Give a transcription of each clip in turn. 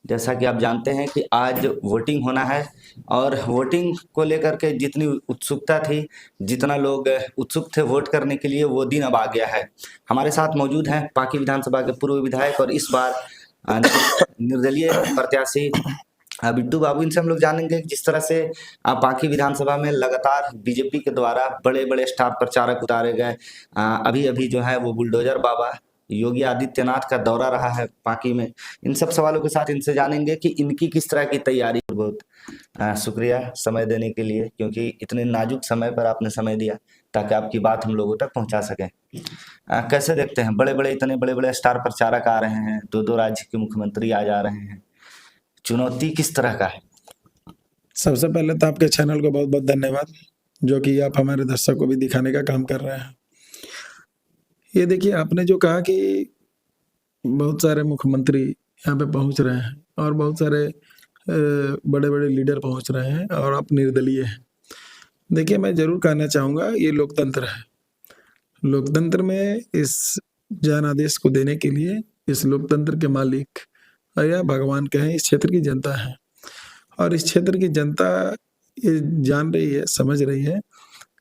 जैसा कि आप जानते हैं कि आज वोटिंग होना है और वोटिंग को लेकर के जितनी उत्सुकता थी, जितना लोग उत्सुक थे वोट करने के लिए, वो दिन अब आ गया है। हमारे साथ मौजूद हैं पांकी विधानसभा के पूर्व विधायक और इस बार निर्दलीय प्रत्याशी बिट्टू बाबू। इनसे हम लोग जानेंगे कि जिस तरह से पांकी विधानसभा में लगातार बीजेपी के द्वारा बड़े-बड़े स्टार प्रचारक उतारे गए। अभी-अभी जो है वो बुलडोजर बाबा योगी आदित्यनाथ का दौरा रहा है पांकी में। इन सब सवालों के साथ इनसे जानेंगे कि इनकी किस तरह की तैयारी। बहुत शुक्रिया समय देने के लिए, क्योंकि इतने नाजुक समय पर आपने समय दिया ताकि आपकी बात हम लोगों तक पहुंचा सकें। कैसे देखते हैं इतने बड़े-बड़े स्टार प्रचारक आ रहे हैं, 2-2 राज्य के मुख्यमंत्री आ जा रहे हैं, चुनौती किस तरह का है? सबसे पहले तो आपके चैनल को बहुत-बहुत धन्यवाद, जो कि आप हमारे दर्शक को भी दिखाने का काम कर रहे हैं। ये देखिए, आपने जो कहा कि बहुत सारे मुख्यमंत्री यहाँ पे पहुँच रहे हैं और बहुत सारे बड़े-बड़े लीडर पहुँच रहे हैं और आप निर्दलीय हैं। देखिए, मैं ज़रूर कहना चाहूँगा, ये लोकतंत्र है। लोकतंत्र में इस जनादेश को देने के लिए इस लोकतंत्र के मालिक या भगवान कहें, इस क्षेत्र की जनता है और इस क्षेत्र की जनता ये जान रही है, समझ रही है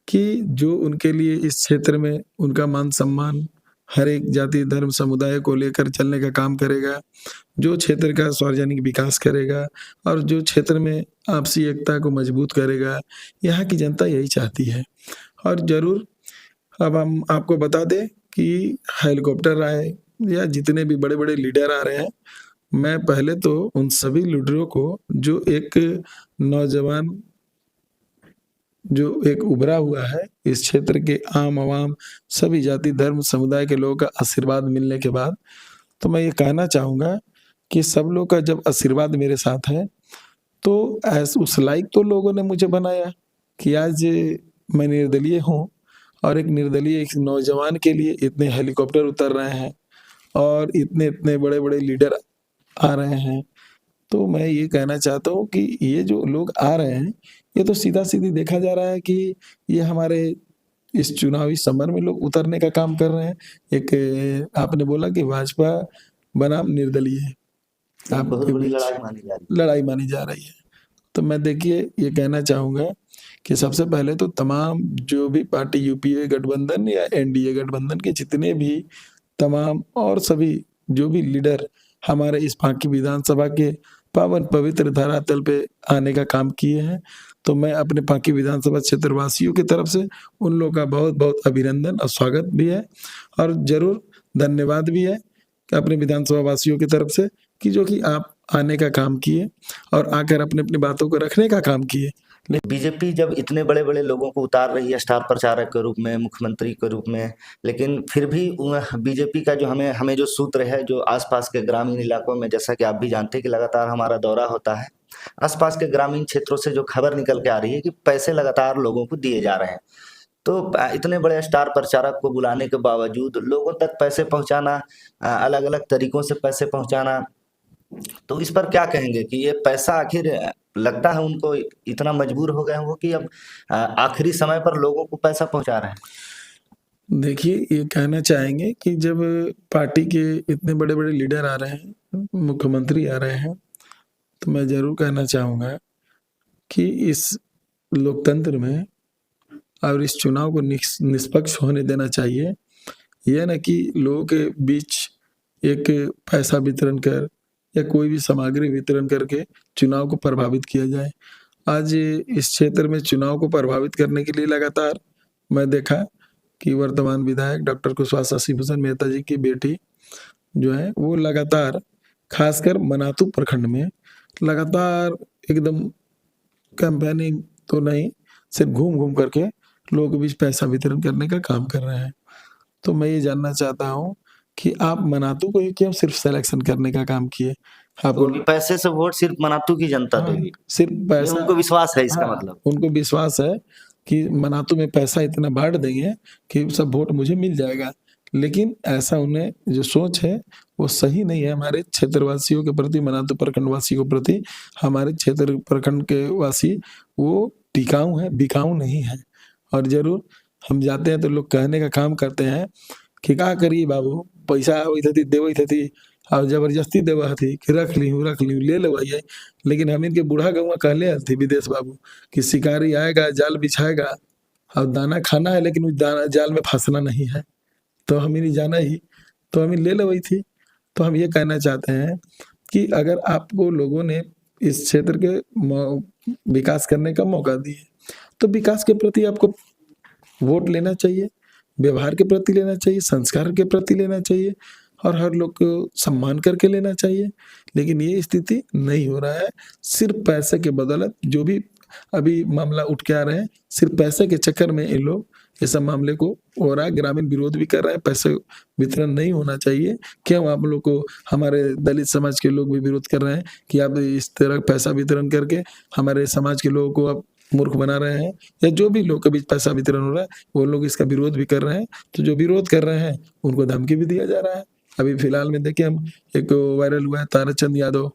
कि जो उनके लिए इस क्षेत्र में उनका मान-सम्मान हर एक जाति, धर्म, समुदाय को लेकर चलने का काम करेगा, जो क्षेत्र का सार्वजनिक विकास करेगा और जो क्षेत्र में आपसी एकता को मजबूत करेगा, यहाँ की जनता यही चाहती है। और ज़रूर अब हम आपको बता दें कि हेलीकॉप्टर आए या जितने भी बड़े-बड़े लीडर आ रहे हैं, मैं पहले तो उन सभी लीडरों को जो एक नौजवान जो एक उभरा हुआ है, इस क्षेत्र के आम आवाम, सभी जाति, धर्म, समुदाय के लोगों का आशीर्वाद मिलने के बाद, तो मैं ये कहना चाहूँगा कि सब लोग का जब आशीर्वाद मेरे साथ है, तो उस लायक तो लोगों ने मुझे बनाया कि आज मैं निर्दलीय हूँ और एक निर्दलीय एक नौजवान के लिए इतने हेलीकॉप्टर उतर रहे हैं और इतने-इतने बड़े-बड़े लीडर आ रहे हैं। तो मैं ये कहना चाहता हूँ कि ये जो लोग आ रहे हैं, ये तो सीधा-सीधी देखा जा रहा है कि ये हमारे इस चुनावी समर में लोग उतरने का काम कर रहे हैं। एक आपने बोला कि भाजपा बनाम निर्दलीय बहुत आपके बड़ी बीच लड़ाई मानी जा रही है। तो मैं देखिए ये कहना चाहूँगा कि सबसे पहले तो तमाम जो भी पार्टी यूपीए गठबंधन या एनडीए गठबंधन के जितने भी तमाम और सभी जो भी लीडर हमारे इस पांकी विधानसभा के पावन पवित्र धरातल पे आने का काम किए हैं, तो मैं अपने पांकी विधानसभा क्षेत्र वासियों की तरफ से उन लोगों का बहुत-बहुत अभिनंदन और स्वागत भी है और ज़रूर धन्यवाद भी है अपने विधानसभा वासियों की तरफ से कि जो कि आप आने का काम किए और आकर अपनी-अपनी बातों को रखने का काम किए। बीजेपी जब इतने बड़े-बड़े लोगों को उतार रही है स्टार प्रचारक के रूप में, मुख्यमंत्री के रूप में, लेकिन फिर भी बीजेपी का जो हमें जो सूत्र है, जो आस-पास के ग्रामीण इलाकों में, जैसा कि आप भी जानते हैं कि लगातार हमारा दौरा होता है, आस-पास के ग्रामीण क्षेत्रों से जो खबर निकल के आ रही है कि पैसे लगातार लोगों को दिए जा रहे हैं। तो इतने बड़े स्टार प्रचारक को बुलाने के बावजूद लोगों तक पैसे पहुँचाना, अलग-अलग तरीकों से पैसे पहुँचाना, तो इस पर क्या कहेंगे कि ये पैसा आखिर लगता है उनको इतना मजबूर हो गए हैं वो कि अब आखिरी समय पर लोगों को पैसा पहुँचा रहे हैं? देखिए, ये कहना चाहेंगे कि जब पार्टी के इतने बड़े-बड़े लीडर आ रहे हैं, मुख्यमंत्री आ रहे हैं, तो मैं ज़रूर कहना चाहूँगा कि इस लोकतंत्र में और इस चुनाव को निष्पक्ष होने देना चाहिए। ये ना कि लोगों के बीच एक पैसा वितरण कर या कोई भी सामग्री वितरण करके चुनाव को प्रभावित किया जाए। आज इस क्षेत्र में चुनाव को प्रभावित करने के लिए लगातार मैं देखा कि वर्तमान विधायक डॉक्टर कुशवाहा शशिभूषण मेहता जी की बेटी जो है, वो लगातार खासकर मनातू प्रखंड में लगातार एकदम कैंपेनिंग तो नहीं, सिर्फ घूम-घूम करके लोगों के बीच पैसा वितरण करने का काम कर रहे हैं। तो मैं ये जानना चाहता हूँ कि आप मनातू को ही क्यों सिर्फ सिलेक्शन करने का काम किए? तो पैसे से वोट सिर्फ मनातू की जनता हाँ, देगी। सिर्फ पैसा उनको विश्वास है इसका हाँ, मतलब। उनको विश्वास है कि मनातू में पैसा इतना बाँट देंगे कि सब वोट मुझे मिल जाएगा। लेकिन ऐसा उन्हें जो सोच है, वो सही नहीं है हमारे क्षेत्रवासियों के प्रति, मनातू प्रखंड वासियों के प्रति। हमारे क्षेत्र प्रखंड के वासी वो टिकाऊ हैं, बिकाऊ नहीं हैं। और ज़रूर हम जाते हैं तो लोग कहने का काम करते हैं कि का करी बाबू, पैसा आवत हती, देवत हती और जबरदस्ती देवा थी कि रख ली ले ले भैया। लेकिन हम इनके बूढ़ा गौवा कहले थी विदेश बाबू कि शिकारी आएगा जाल बिछाएगा और दाना खाना है, लेकिन उस दाना जाल में फंसना नहीं है। तो हम नहीं जाना ही, तो हम ले वही थी। तो हम ये कहना चाहते हैं कि अगर आपको लोगों ने इस क्षेत्र के विकास करने का मौका दिए, तो विकास के प्रति आपको वोट लेना चाहिए, व्यवहार के प्रति लेना चाहिए, संस्कार के प्रति लेना चाहिए और हर लोग को सम्मान करके लेना चाहिए। लेकिन ये स्थिति नहीं हो रहा है। सिर्फ पैसे के बदौलत जो भी अभी मामला उठ के आ रहे हैं, सिर्फ पैसे के चक्कर में ये लोग ये सब मामले को हो रहा है। ग्रामीण विरोध भी कर रहे हैं, पैसे वितरण नहीं होना चाहिए। क्यों आप लोग को, हमारे दलित समाज के लोग भी विरोध कर रहे हैं कि आप इस तरह पैसा वितरण करके हमारे समाज के लोगों को आप मूर्ख बना रहे हैं, या जो भी लोग के बीच पैसा वितरण हो रहा है वो लोग इसका विरोध भी कर रहे हैं। तो जो विरोध कर रहे हैं उनको धमकी भी दिया जा रहा है। अभी फिलहाल में देखिए, हम एक वायरल हुआ है ताराचंद यादव,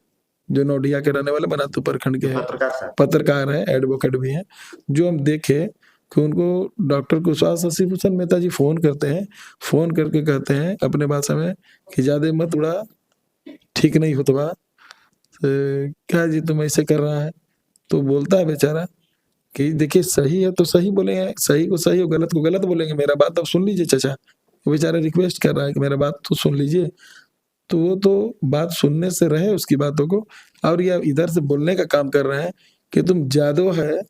जो नोडिया के रहने वाले बनातू प्रखंड के हैं, पत्रकार है, एडवोकेट भी हैं। जो हम देखे कि उनको डॉक्टर कुशवाहा शशिभूषण मेहता जी फोन करते हैं, फोन करके कहते हैं अपने भाषा में कि ज्यादा मत उड़ा, ठीक नहीं होता बा, क्या जी तुम ऐसे कर रहा है। तो बोलता है बेचारा कि देखिए सही है तो सही बोलेंगे, सही को सही और गलत को गलत बोलेंगे, मेरा बात अब सुन लीजिए चाचा। वो बेचारा रिक्वेस्ट कर रहा है कि मेरा बात तो सुन लीजिए। तो वो तो बात सुनने से रहे उसकी बातों को, और ये इधर से बोलने का काम कर रहे हैं कि तुम जादव है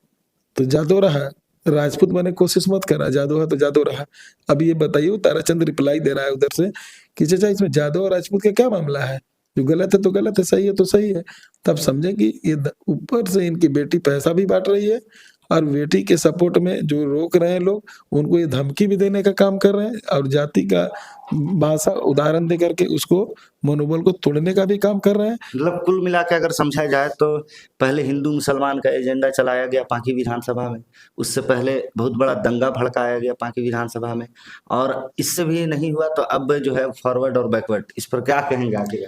तो जादव रहा, राजपूत बने कोशिश मत करा, जादव है तो जादव रहा। अब ये बताइए, वो ताराचंद रिप्लाई दे रहा है उधर से कि चाचा इसमें जादव और राजपूत का क्या मामला है, जो गलत है तो गलत है, सही है तो सही है। तब समझे कि ये ऊपर से इनकी बेटी पैसा भी बांट रही है और बेटी के सपोर्ट में जो रोक रहे हैं लोग, उनको ये धमकी भी देने का काम कर रहे हैं और जाति का भाषा उदाहरण दे करके उसको मनोबल को तोड़ने का भी काम कर रहे हैं। मतलब कुल मिला के अगर समझा जाए तो पहले हिंदू मुसलमान का एजेंडा चलाया गया पांकी विधानसभा में, उससे पहले बहुत बड़ा दंगा भड़काया गया पांकी विधानसभा में, और इससे भी नहीं हुआ तो अब जो है फॉरवर्ड और बैकवर्ड, इस पर क्या कहेंगे आगे?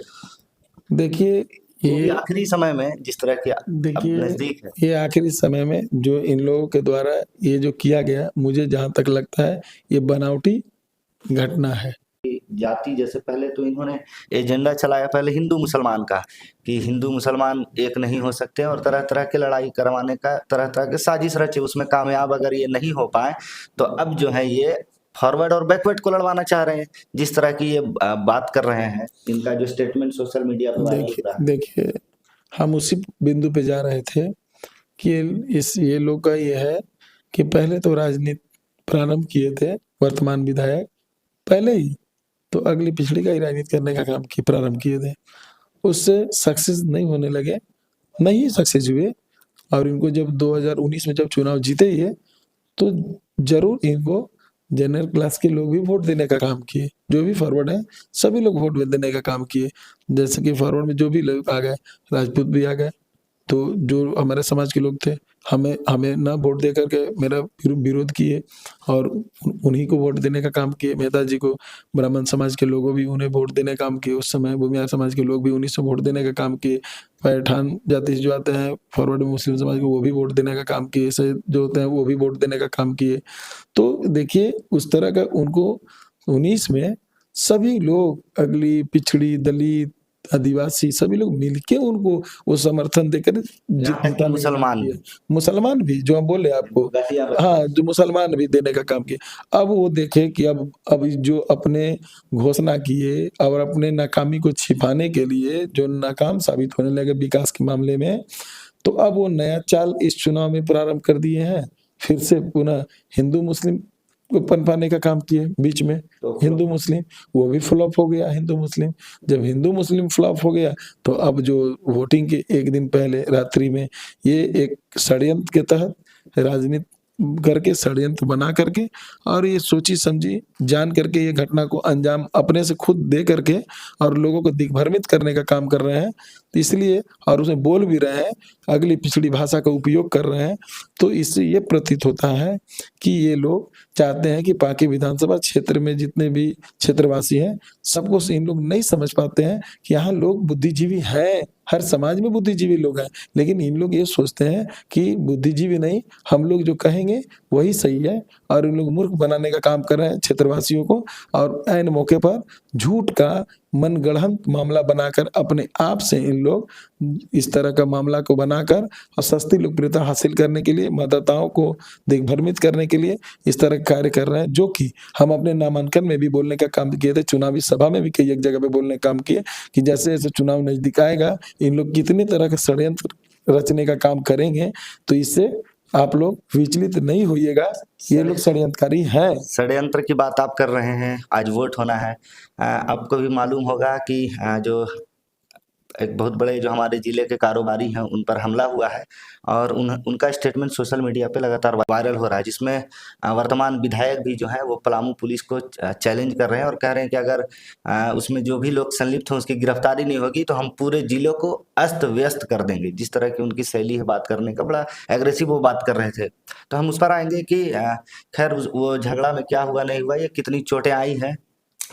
देखिए ये आखिरी समय में जिस तरह की नजदीक है, ये आखिरी समय में जो इन लोगों के द्वारा ये जो किया गया, मुझे जहां तक लगता है ये बनावटी घटना है। जाति जैसे पहले तो इन्होंने एजेंडा चलाया पहले हिंदू मुसलमान का कि हिंदू मुसलमान एक नहीं हो सकते, और तरह तरह की लड़ाई करवाने का तरह तरह के साजिश रचे, उसमें कामयाब अगर ये नहीं हो पाए तो अब जो है ये फॉरवर्ड और बैकवर्ड को लड़वाना चाह रहे हैं। जिस तरह की ये बात कर रहे हैं, इनका जो स्टेटमेंट सोशल मीडिया पर देखिए हम उसी बिंदु पे जा रहे थे कि ये लोग का ये है कि पहले तो राजनीति प्रारंभ किए थे वर्तमान विधायक, पहले ही तो अगली पिछड़ी का ही राजनीति करने का काम प्रारंभ किए थे। उससे सक्सेस नहीं होने लगे, नहीं सक्सेस हुए, और इनको जब 2019 में जब चुनाव जीते ही है तो जरूर इनको जनरल क्लास के लोग भी वोट देने का काम किए, जो भी फॉरवर्ड है सभी लोग वोट देने का काम किए। जैसे कि फॉरवर्ड में जो भी लोग आ गए, राजपूत भी आ गए, तो जो हमारे समाज के लोग थे हमें ना वोट दे करके मेरा विरोध किए और उन्हीं को वोट देने का काम किए। मेहता जी को ब्राह्मण समाज के लोगों भी उन्हें वोट देने का काम किए, उस समय भूमिहार समाज के लोग भी उन्हीं से वोट देने का काम किए। पैठान जाति जो आते हैं फॉरवर्ड मुस्लिम समाज को, वो भी वोट देने का काम किए, से जो होते हैं वो भी वोट देने का काम किए। तो देखिए उस तरह का उनको 19 में सभी लोग, अगली पिछड़ी दलित आदिवासी सभी लोग मिलके उनको वो समर्थन देकर मुसलमान भी जो हम बोले आपको, हाँ जो मुसलमान भी देने का काम किए। अब वो देखे कि अब जो अपने घोषणा किए और अपने नाकामी को छिपाने के लिए जो नाकाम साबित होने लगे विकास के मामले में, तो अब वो नया चाल इस चुनाव में प्रारंभ कर दिए हैं। फिर से पुनः हिंदू मुस्लिम को पनपाने का काम किए, बीच में हिंदू मुस्लिम, वो भी फ्लॉप हो गया हिंदू मुस्लिम। जब हिंदू मुस्लिम फ्लॉप हो गया तो अब जो वोटिंग के एक दिन पहले रात्रि में ये एक षड्यंत्र के तहत राजनीति करके, षड्यंत्र बना करके और ये सोची समझी जान करके ये घटना को अंजाम अपने से खुद दे करके और लोगों को दिग्भ्रमित करने का काम कर रहे हैं। तो इसलिए और उसमें बोल भी रहे हैं, अगली पिछड़ी भाषा का उपयोग कर रहे हैं। तो इससे ये प्रतीत होता है कि ये लोग चाहते हैं कि पांकी विधानसभा क्षेत्र में जितने भी क्षेत्रवासी हैं सबको इन लोग नहीं समझ पाते हैं कि यहाँ लोग बुद्धिजीवी हैं, हर समाज में बुद्धिजीवी लोग हैं, लेकिन इन लोग ये सोचते हैं कि बुद्धिजीवी नहीं, हम लोग जो कहेंगे वही सही है, और इन लोग मूर्ख बनाने का काम कर रहे हैं क्षेत्रवासियों को। और ऐन मौके पर झूठ का मनगढ़ंत मामला बनाकर अपने आप से इन लोग इस तरह का मामला को बनाकर और सस्ती लोकप्रियता हासिल करने के लिए, मतदाताओं को दिग्भ्रमित करने के लिए इस तरह का कार्य कर रहे हैं, जो कि हम अपने नामांकन में भी बोलने का काम किए थे, चुनावी सभा में भी कई एक जगह पे बोलने का काम किए कि जैसे जैसे चुनाव नजदीक आएगा इन लोग कितनी तरह के षड्यंत्र रचने का काम करेंगे, तो इससे आप लोग विचलित नहीं होइएगा, ये लोग षड्यंत्रकारी हैं। षड्यंत्र की बात आप कर रहे हैं, आज वोट होना है। आपको भी मालूम होगा कि जो एक बहुत बड़े जो हमारे ज़िले के कारोबारी हैं उन पर हमला हुआ है, और उनका स्टेटमेंट सोशल मीडिया पे लगातार वायरल हो रहा है, जिसमें वर्तमान विधायक भी जो हैं वो पलामू पुलिस को चैलेंज कर रहे हैं और कह रहे हैं कि अगर उसमें जो भी लोग संलिप्त हों उसकी गिरफ्तारी नहीं होगी तो हम पूरे ज़िले को अस्त व्यस्त कर देंगे। जिस तरह की उनकी शैली है बात करने का, बड़ा एग्रेसिव वो बात कर रहे थे। तो हम उस पर आएंगे कि खैर वो झगड़ा में क्या हुआ नहीं हुआ, ये कितनी चोटें आई हैं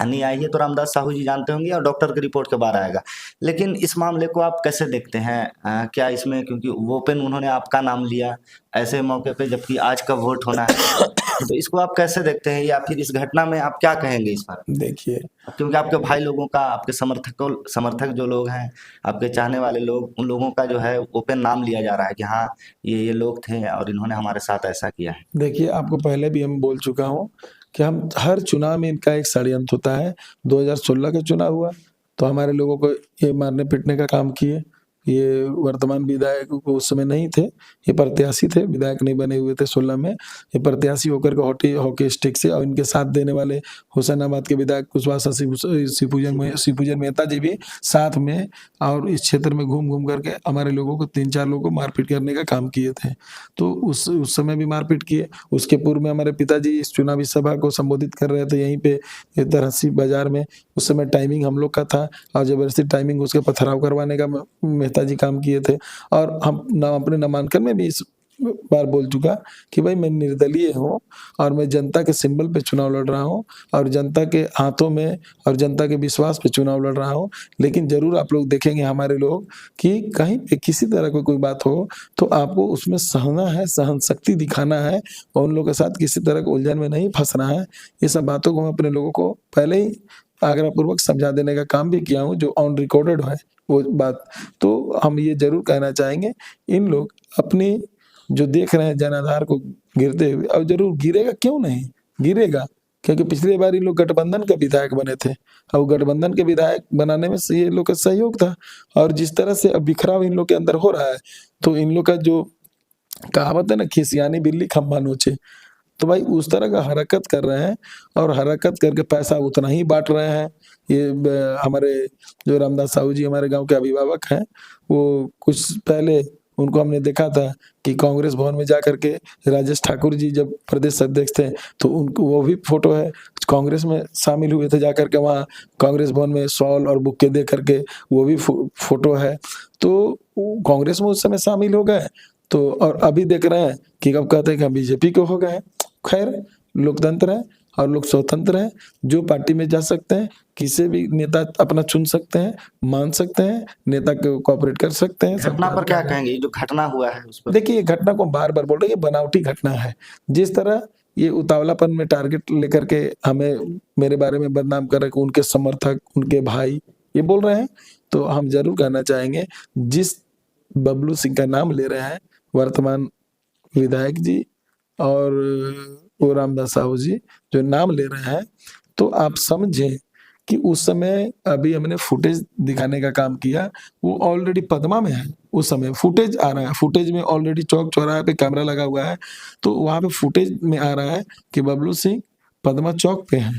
नहीं आई है, तो रामदास साहू जी जानते होंगे और डॉक्टर की रिपोर्ट के बाद आएगा। लेकिन इस मामले को आप कैसे देखते हैं? क्या इसमें, क्योंकि ओपन उन्होंने आपका नाम लिया ऐसे मौके पे जबकि आज का वोट होना है, तो इसको आप कैसे देखते हैं, या फिर इस घटना में आप क्या कहेंगे इस पर? देखिए, क्योंकि आपके भाई लोगों का, आपके समर्थक जो लोग हैं, आपके चाहने वाले लोग, उन लोगों का जो है ओपन नाम लिया जा रहा है कि हाँ ये लोग थे और इन्होंने हमारे साथ ऐसा किया है। देखिए, आपको पहले भी हम बोल चुका हूँ कि हम हर चुनाव में इनका एक षड्यंत्र होता है। 2016 का चुनाव हुआ तो हमारे लोगों को ये मारने पीटने का काम किए। ये वर्तमान विधायक को उस समय नहीं थे, ये प्रत्याशी थे, विधायक नहीं बने हुए थे 16 में। ये प्रत्याशी होकर के हॉकी स्टिक से, और इनके साथ देने वाले हुसैनाबाद के विधायक कुशवाहा शिवपूजन मेहता जी भी साथ में, और इस क्षेत्र में घूम घूम करके हमारे लोगों को 3-4 लोगों को मारपीट करने का काम किए थे। तो उस समय भी मारपीट किए। उसके पूर्व में हमारे पिताजी इस चुनावी सभा को संबोधित कर रहे थे यहीं पे तरहसी बाजार में। उस समय टाइमिंग हम लोग का था और जबरदस्ती टाइमिंग उसके पथराव करवाने का मेहता जी काम किए थे। और हम अपने नामांकन में भी इस बार बोल चुका कि भाई मैं निर्दलीय हूँ और मैं जनता के सिंबल पे चुनाव लड़ रहा हूँ और जनता के हाथों में और जनता के विश्वास पे चुनाव लड़ रहा हूँ। लेकिन जरूर आप लोग देखेंगे हमारे लोग कि कहीं पे किसी तरह की कोई बात हो तो आपको उसमें सहना है, सहन शक्ति दिखाना है और उन लोगों के साथ किसी तरह के उलझन में नहीं फंसना है। ये सब बातों को मैं अपने लोगों को पहले ही आग्रहपूर्वक समझा देने का काम भी किया हूँ, जो ऑन रिकॉर्डेड है वो बात। तो हम ये जरूर कहना चाहेंगे, इन लोग अपनी जो देख रहे हैं जनाधार को गिरते हुए, और जरूर गिरेगा, क्यों नहीं गिरेगा, क्योंकि पिछली बार इन लोग गठबंधन के विधायक बने थे और गठबंधन के विधायक बनाने में ये लोग का सहयोग था। और जिस तरह से अब बिखराव इन लोग के अंदर हो रहा है, तो इन लोग का जो कहावत है ना, खिसियानी बिल्ली खम्बा नोचे, तो भाई उस तरह का हरकत कर रहे हैं और हरकत करके पैसा उतना ही बांट रहे हैं। ये हमारे जो रामदास साहू जी हमारे गांव के अभिभावक हैं, वो कुछ पहले उनको हमने देखा था कि कांग्रेस भवन में जाकर के राजेश ठाकुर जी जब प्रदेश अध्यक्ष थे तो उनको वो भी फोटो है, कांग्रेस में शामिल हुए थे, जाकर के वहाँ कांग्रेस भवन में शॉल और बुक्के दे करके वो भी फोटो है। तो कांग्रेस में उस समय शामिल हो गए, तो और अभी देख रहे हैं कि कब कहते हैं कि हम बीजेपी को हो गए। खैर, लोकतंत्र है और लोग स्वतंत्र हैं, जो पार्टी में जा सकते हैं, किसी भी नेता अपना चुन सकते हैं, मान सकते हैं, नेता को कोऑपरेट कर सकते हैं। घटना पर क्या कहेंगे, जो घटना हुआ है उस पर? देखिए, ये घटना को बार बार बोल रहे हैं, ये बनावटी घटना है। जिस तरह ये उतावलापन में टारगेट लेकर के हमें, मेरे बारे में बदनाम कर रहे हैं, उनके समर्थक, उनके भाई ये बोल रहे हैं, तो हम जरूर कहना चाहेंगे, जिस बबलू सिंह का नाम ले रहे हैं वर्तमान विधायक जी और वो रामदास साहू जी जो नाम ले रहे हैं, तो आप समझें कि उस समय अभी हमने फुटेज दिखाने का काम किया, वो ऑलरेडी पदमा में है। उस समय फुटेज आ रहा है, फुटेज में ऑलरेडी चौक चौराहे पे कैमरा लगा हुआ है, तो वहां पे फुटेज में आ रहा है कि बबलू सिंह पदमा चौक पे है,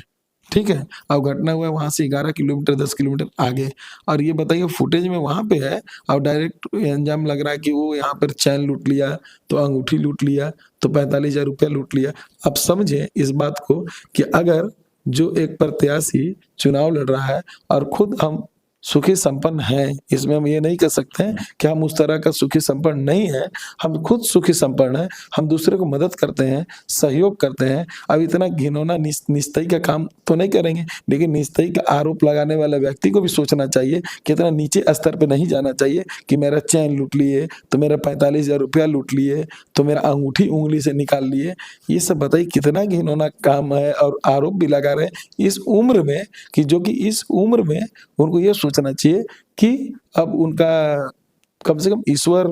ठीक है। अब घटना हुआ है वहां से 11 किलोमीटर 10 किलोमीटर आगे, और ये बताइए फुटेज में वहां पे है और डायरेक्ट अंजाम लग रहा है कि वो यहाँ पर चैन लूट लिया, तो अंगूठी लूट लिया, तो 45,000 रुपया लूट लिया। अब समझे इस बात को कि अगर जो एक प्रत्याशी चुनाव लड़ रहा है और खुद हम सुखी संपन्न है, इसमें हम ये नहीं कह सकते हैं कि हम उस तरह का सुखी संपन्न नहीं है। हम खुद सुखी संपन्न है, हम दूसरे को मदद करते हैं, सहयोग करते हैं। अब इतना घिनौना निस्तई का काम तो नहीं करेंगे, लेकिन निस्तई का आरोप लगाने वाले व्यक्ति को भी सोचना चाहिए कि इतना नीचे स्तर पे नहीं जाना चाहिए कि मेरा चैन लूट लिए, तो मेरा 45,000 रुपया लूट लिए, तो मेरा अंगूठी उंगली से निकाल लिए। ये सब बताइए कितना घिनौना काम है, और आरोप भी लगा रहे हैं इस उम्र में, कि जो कि इस उम्र में उनको ये सोचना चाहिए कि अब उनका कम से कम ईश्वर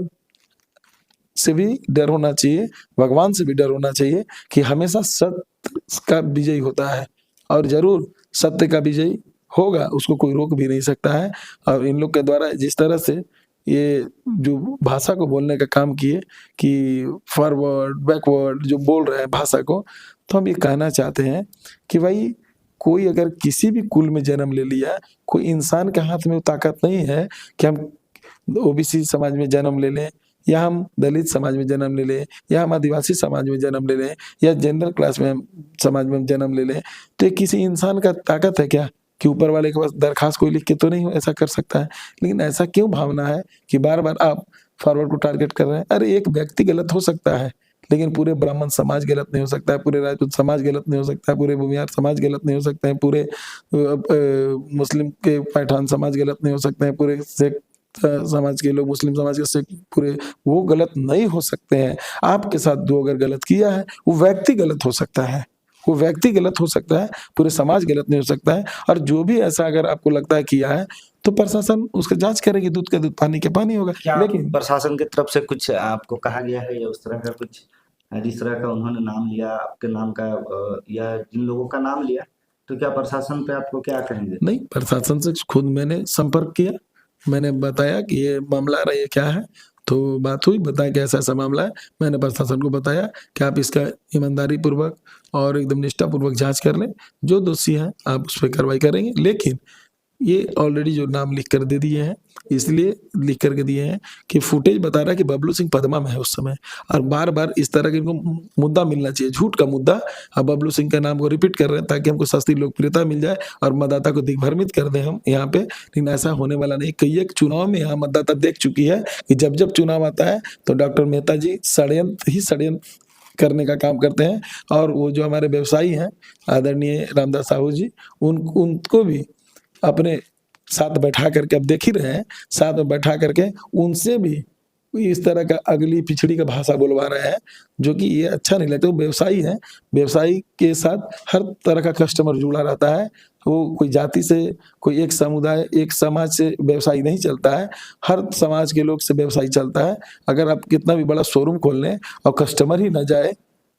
से भी डर होना चाहिए, भगवान से भी डर होना चाहिए कि हमेशा सत्य का विजय होता है, और जरूर सत्य का विजय होगा, उसको कोई रोक भी नहीं सकता है। और इन लोग के द्वारा जिस तरह से ये जो भाषा को बोलने का काम किए कि फॉरवर्ड बैकवर्ड जो बोल रहे हैं भाषा को, तो हम ये कहना चाहते हैं कि भाई कोई अगर किसी भी कुल में जन्म ले लिया, कोई इंसान के हाथ में वो ताकत नहीं है कि हम ओबीसी समाज में जन्म ले लें, या हम दलित समाज में जन्म ले लें, या हम आदिवासी समाज में जन्म ले लें, या जनरल क्लास में समाज में जन्म ले लें। तो ये किसी इंसान का ताकत है क्या कि ऊपर वाले के पास दरखास्त कोई लिख के तो नहीं ऐसा कर सकता है। लेकिन ऐसा क्यों भावना है कि बार बार आप फॉरवर्ड को टारगेट कर रहे हैं? अरे एक व्यक्ति गलत हो सकता है, लेकिन पूरे ब्राह्मण समाज गलत नहीं हो सकता है, पूरे राजपूत समाज गलत नहीं हो सकता है, पूरे भूमिहार समाज गलत नहीं हो सकते हैं, पूरे मुस्लिम के पठान समाज गलत नहीं हो सकते हैं, पूरे सिख समाज के लोग, मुस्लिम समाज के सिख, पूरे वो गलत नहीं हो सकते हैं। आपके साथ जो अगर गलत किया है वो व्यक्ति गलत हो सकता है, वो व्यक्ति गलत हो सकता है, पूरे समाज गलत नहीं हो सकता है। और जो भी ऐसा अगर आपको लगता है किया है तो प्रशासन उसका जांच करेगी, दूध का दूध पानी के पानी होगा। क्या लेकिन प्रशासन की तरफ से कुछ आपको कहा गया है, या उस तरह का कुछ, जिस तरह का उन्होंने नाम लिया आपके नाम का, या जिन लोगों का नाम लिया, तो क्या प्रशासन पे आपको क्या कहेंगे? नहीं, प्रशासन से खुद मैंने संपर्क किया, मैंने बताया कि ये मामला रहा, ये क्या है, तो बात हुई, बताया कि ऐसा ऐसा मामला है। मैंने प्रशासन को बताया कि आप इसका ईमानदारी पूर्वक और एकदम निष्ठा पूर्वक जांच कर लें, जो दोषी है आप उस पर कार्रवाई करेंगे। लेकिन ये ऑलरेडी जो नाम लिख कर दे दिए हैं, इसलिए लिख करके दिए हैं कि फुटेज बता रहा है कि बबलू सिंह पदमा में है उस समय, और बार बार इस तरह के इनको मुद्दा मिलना चाहिए, झूठ का मुद्दा। अब बबलू सिंह के नाम को रिपीट कर रहे हैं ताकि हमको सस्ती लोकप्रियता मिल जाए और मतदाता को दिग्भ्रमित कर दें हम यहाँ पे। लेकिन ऐसा होने वाला नहीं। कई एक चुनाव में यहाँ मतदाता देख चुकी है कि जब जब चुनाव आता है तो डॉक्टर मेहता जी षड्यंत्र करने का काम करते हैं। और वो जो हमारे व्यवसायी हैं आदरणीय रामदास साहू जी, उनको भी अपने साथ बैठा करके, अब देख ही रहे हैं, साथ में बैठा करके उनसे भी इस तरह का अगली पिछड़ी का भाषा बोलवा रहे हैं, जो कि ये अच्छा नहीं लगता। वो व्यवसायी है, व्यवसायी के साथ हर तरह का कस्टमर जुड़ा रहता है। वो कोई जाति से, कोई एक समुदाय, एक समाज से व्यवसायी नहीं चलता है, हर समाज के लोग से व्यवसायी चलता है। अगर आप कितना भी बड़ा शोरूम खोल लें और कस्टमर ही ना जाए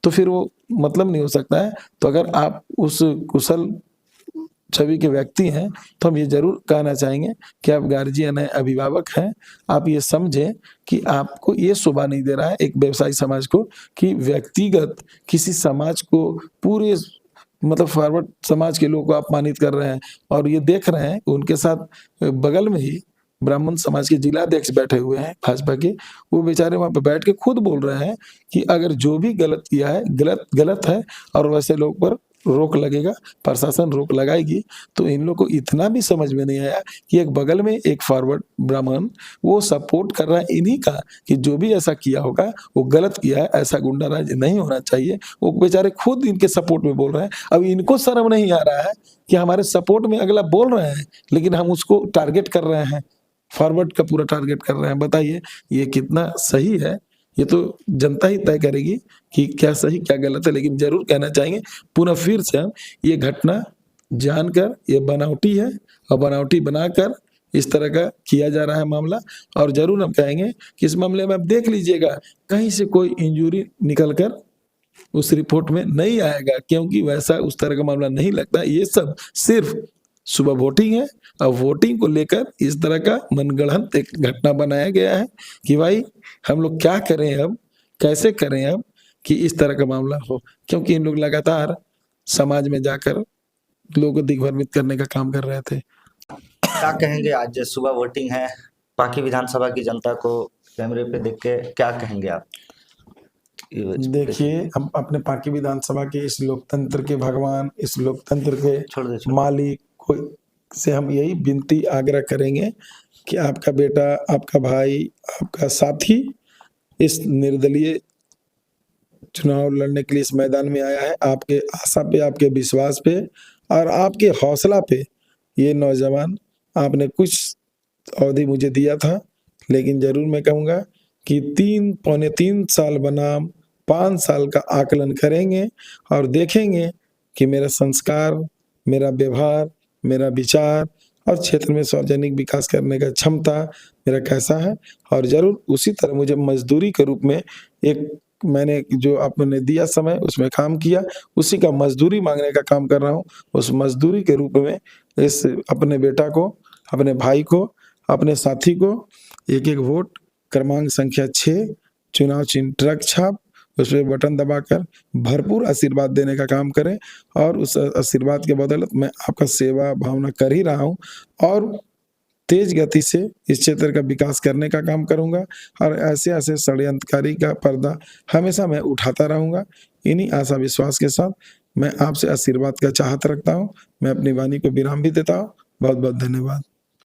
तो फिर वो मतलब नहीं हो सकता है। तो अगर आप उस कुशल छवि के व्यक्ति हैं तो हम ये जरूर कहना चाहेंगे कि आप गार्जियन हैं, अभिभावक हैं, आप ये समझें कि आपको ये शोभा नहीं दे रहा है एक व्यवसायी समाज को कि व्यक्तिगत किसी समाज को, पूरे मतलब फॉरवर्ड समाज के लोगों को अपमानित कर रहे हैं। और ये देख रहे हैं उनके साथ बगल में ही ब्राह्मण समाज के जिलाध्यक्ष बैठे हुए हैं भाजपा के, वो बेचारे वहां पे बैठ के खुद बोल रहे हैं कि अगर जो भी गलत किया है गलत गलत है, और वैसे लोग पर रोक लगेगा, प्रशासन रोक लगाएगी। तो इन लोग को इतना भी समझ में नहीं आया कि एक बगल में एक फॉरवर्ड ब्राह्मण वो सपोर्ट कर रहा है इन्हीं का, कि जो भी ऐसा किया होगा वो गलत किया है, ऐसा गुंडाराज नहीं होना चाहिए। वो बेचारे खुद इनके सपोर्ट में बोल रहे हैं। अब इनको शर्म नहीं आ रहा है कि हमारे सपोर्ट में अगला बोल रहे हैं, लेकिन हम उसको टारगेट कर रहे हैं, फॉरवर्ड का पूरा टारगेट कर रहे हैं। बताइए ये कितना सही है? ये तो जनता ही तय करेगी कि क्या सही क्या गलत है। लेकिन जरूर कहना चाहेंगे पुनः फिर से हम, ये घटना जानकर ये बनावटी है, और बनावटी बनाकर इस तरह का किया जा रहा है मामला। और जरूर हम कहेंगे कि इस मामले में आप देख लीजिएगा कहीं से कोई इंजरी निकल कर उस रिपोर्ट में नहीं आएगा, क्योंकि वैसा उस तरह का मामला नहीं लगता। ये सब सिर्फ सुबह वोटिंग है, और वोटिंग को लेकर इस तरह का मनगढ़ंत एक घटना बनाया गया है कि भाई हम लोग क्या करें अब, कैसे करें अब कि इस तरह का मामला हो। क्योंकि इन लोग लगातार समाज में जाकर लोगों को दिग्भ्रमित करने का काम कर रहे थे। क्या कहेंगे, आज सुबह वोटिंग है, पाकी विधानसभा की जनता को कैमरे पे देख के क्या कहेंगे आप? देखिए, हम अपने पाकी विधानसभा के इस लोकतंत्र के भगवान, इस लोकतंत्र के छोड़ दे मालिक को से हम यही विनती आग्रह करेंगे कि आपका बेटा, आपका भाई, आपका साथी इस निर्दलीय चुनाव लड़ने के लिए इस मैदान में आया है। आपके आशा पे, आपके विश्वास पे और आपके हौसला पे ये नौजवान, आपने कुछ अवधि मुझे दिया था, लेकिन ज़रूर मैं कहूँगा कि 3 पौने 3 साल बनाम 5 साल का आकलन करेंगे और देखेंगे कि मेरा संस्कार, मेरा व्यवहार, मेरा विचार और क्षेत्र में सार्वजनिक विकास करने का क्षमता मेरा कैसा है। और ज़रूर उसी तरह मुझे मज़दूरी के रूप में एक मैंने जो आपने दिया समय उसमें काम किया, उसी का मज़दूरी माँगने का काम कर रहा हूँ। उस मज़दूरी के रूप में इस अपने बेटा को, अपने भाई को, अपने साथी को एक-एक वोट क्रमांक संख्या 6 चुनाव चिन्ह ट्रक छाप उसपे बटन दबाकर भरपूर आशीर्वाद देने का काम करें और उस आशीर्वाद के बदौलत मैं आपका सेवा भावना कर ही रहा हूँ और तेज गति से इस क्षेत्र का विकास करने का काम करूँगा और ऐसे-ऐसे षड्यंत्रकारी का पर्दा हमेशा मैं उठाता रहूँगा। इन्हीं आशा विश्वास के साथ मैं आपसे आशीर्वाद का चाहत रखता हूँ। मैं अपनी वाणी को विराम भी देता हूँ। बहुत-बहुत धन्यवाद।